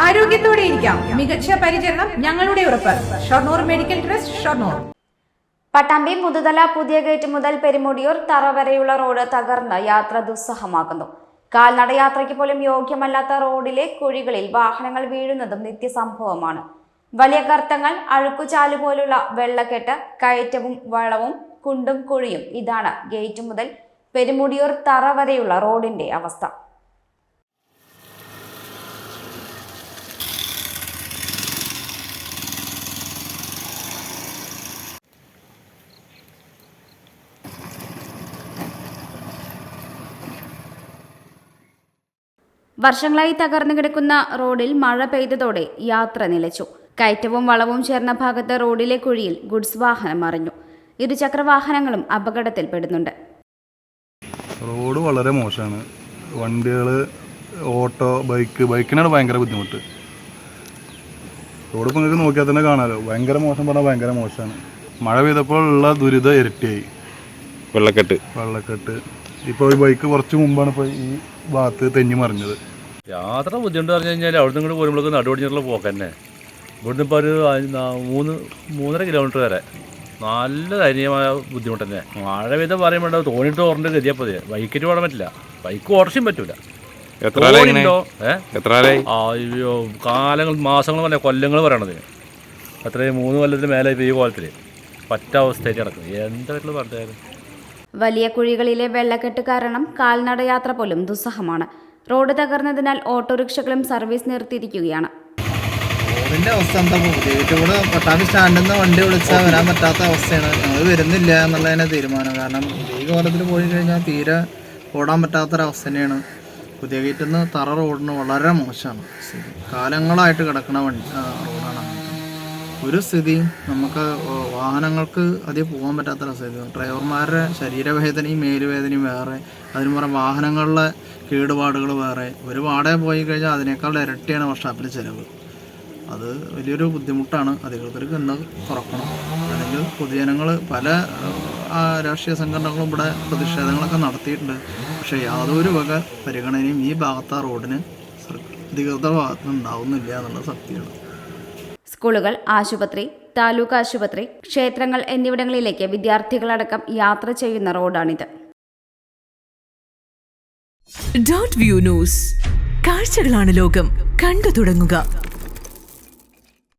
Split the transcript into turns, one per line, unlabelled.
ആരോഗ്യത്തോടെ ഇരിക്കാം. മികച്ച പരിചരണം ഞങ്ങളുടെ ഉറപ്പ്. Shoranur medical trust, Shoranur.
പട്ടാമ്പി മുതുതല പുതിയ ഗേറ്റ് മുതൽ പെരുമുടിയൂർ തറ വരെയുള്ള റോഡ് തകർന്ന് യാത്ര ദുസ്സഹമാകുന്നു. കാൽനടയാത്രയ്ക്ക് പോലും യോഗ്യമല്ലാത്ത റോഡിലെ കുഴികളിൽ വാഹനങ്ങൾ വീഴുന്നതും നിത്യസംഭവമാണ്. വലിയ ഗർത്തങ്ങൾ, അഴുക്കുചാല് പോലുള്ള വെള്ളക്കെട്ട്, കയറ്റവും വളവും കുണ്ടും കുഴിയും. ഇതാണ് ഗേറ്റ് മുതൽ പെരുമുടിയൂർ തറ വരെയുള്ള റോഡിന്റെ അവസ്ഥ. വർഷങ്ങളായി തകർന്നു കിടക്കുന്ന റോഡിൽ മഴ പെയ്തതോടെ യാത്ര നിലച്ചു. കയറ്റവും വളവും ചേർന്ന ഭാഗത്ത് റോഡിലെ കുഴിയിൽ ഗുഡ്സ് വാഹനം മറിഞ്ഞു. ഇരുചക്ര വാഹനങ്ങളും അപകടത്തിൽപ്പെടുന്നുണ്ട്.
റോഡ് വളരെ മോശമാണ്. വണ്ടികൾ, ഓട്ടോ, ബൈക്കിനാണ് ഭയങ്കര ബുദ്ധിമുട്ട്. റോഡ് ഇപ്പോൾ നിങ്ങൾക്ക് നോക്കിയാൽ തന്നെ കാണാമല്ലോ. ഭയങ്കര മോശം പറഞ്ഞാൽ ഭയങ്കര മോശമാണ്. മഴ പെയ്തപ്പോൾ ഉള്ള ദുരിതം ഇരട്ടിയായി. വെള്ളക്കെട്ട് ഇപ്പോൾ ഒരു ബൈക്ക് കുറച്ച് മുമ്പാണ് ഇപ്പോൾ ഈ ഭാഗത്ത് തെന്നി മറിഞ്ഞത്.
യാത്ര ബുദ്ധിമുട്ട് പറഞ്ഞു കഴിഞ്ഞാൽ അവിടെ നിന്ന് ഇങ്ങോട്ട് വരുമ്പോഴേക്ക് നടുവടിഞ്ഞിട്ടുള്ള പോക്ക് തന്നെ. ഇവിടുന്ന് ഇപ്പോൾ ഒരു 3.5 കിലോമീറ്റർ വരെ നല്ല ദയനീയമായ ബുദ്ധിമുട്ട് തന്നെ. മഴ പെയ്ത പറയുമ്പോൾ തോന്നിയിട്ട് ഓർമ്മ ഗതിയപ്പോൾ ബൈക്കിന് ഓടാൻ പറ്റില്ല, ബൈക്ക് ഓടർച്ചയും പറ്റൂല. അയ്യോ, കാലങ്ങൾ, മാസങ്ങൾ പറഞ്ഞ കൊല്ലങ്ങൾ പറയണത്. അത്രയും 3 കൊല്ലത്തിന് മേലെ ഈ കോലത്തിൽ പറ്റ അവസ്ഥയായിട്ട് കിടക്കുന്നത്. എന്തായിട്ടുള്ള പറഞ്ഞാലും
വലിയ കുഴികളിലെ വെള്ളക്കെട്ട് കാരണം കാൽനടയാത്ര പോലും ദുസ്സഹമാണ്. Road തകർന്നതിനാൽ ഓട്ടോറിക്ഷകളും service നിർത്തിയിരിക്കുകയാണ്.
റോഡിൻ്റെ അവസ്ഥ എന്താ ഇവിടെ പട്ടാമ്പി സ്റ്റാൻഡിൽ നിന്ന് വണ്ടി വിളിച്ചാൽ വരാൻ പറ്റാത്ത അവസ്ഥയാണ്. ഞങ്ങൾ വരുന്നില്ല എന്നുള്ളതിനെ തീരുമാനം. കാരണം ഈ കോലത്തിൽ പോയി കഴിഞ്ഞാൽ തീരെ ഓടാൻ പറ്റാത്തൊരവസ്ഥ തന്നെയാണ്. പുതിയ ഗേറ്റിൽ നിന്ന് തറ റോഡിന് വളരെ മോശമാണ്. കാലങ്ങളായിട്ട് കിടക്കുന്ന റോഡാണ്. ഒരു സ്ഥിതിയും നമുക്ക് വാഹനങ്ങൾക്ക് അധികം പോകാൻ പറ്റാത്തൊരവസ്ഥ. ഡ്രൈവർമാരുടെ ശരീരവേദനയും മേലുവേദനയും വേറെ, അതിന് പുറമെ വാഹനങ്ങളിലെ കേടുപാടുകൾ വേറെ. ഒരു വാടക പോയി കഴിഞ്ഞാൽ അതിനേക്കാൾ ഇരട്ടിയാണ് വർഷാപ്പിൽ ചിലവ്. അത് വലിയൊരു ബുദ്ധിമുട്ടാണ്. അധികൃതർക്ക് ഇന്ന് കുറക്കണം. അല്ലെങ്കിൽ പൊതുജനങ്ങൾ പല രാഷ്ട്രീയ സംഘടനകളും ഇവിടെ പ്രതിഷേധങ്ങളൊക്കെ നടത്തിയിട്ടുണ്ട്. പക്ഷേ യാതൊരു വക പരിഗണനയും ഈ ഭാഗത്തെ റോഡിന് അധികൃതരുടെ ഭാഗത്ത് ഉണ്ടാവുന്നില്ല എന്നുള്ള സത്യമാണ്.
സ്കൂളുകൾ, ആശുപത്രി, താലൂക്ക് ആശുപത്രി, ക്ഷേത്രങ്ങൾ എന്നിവിടങ്ങളിലേക്ക് വിദ്യാർത്ഥികളടക്കം യാത്ര ചെയ്യുന്ന റോഡാണിത്.
Dot view news. കാഴ്ചകളാണ് ലോകം. കണ്ടു തുടങ്ങുക.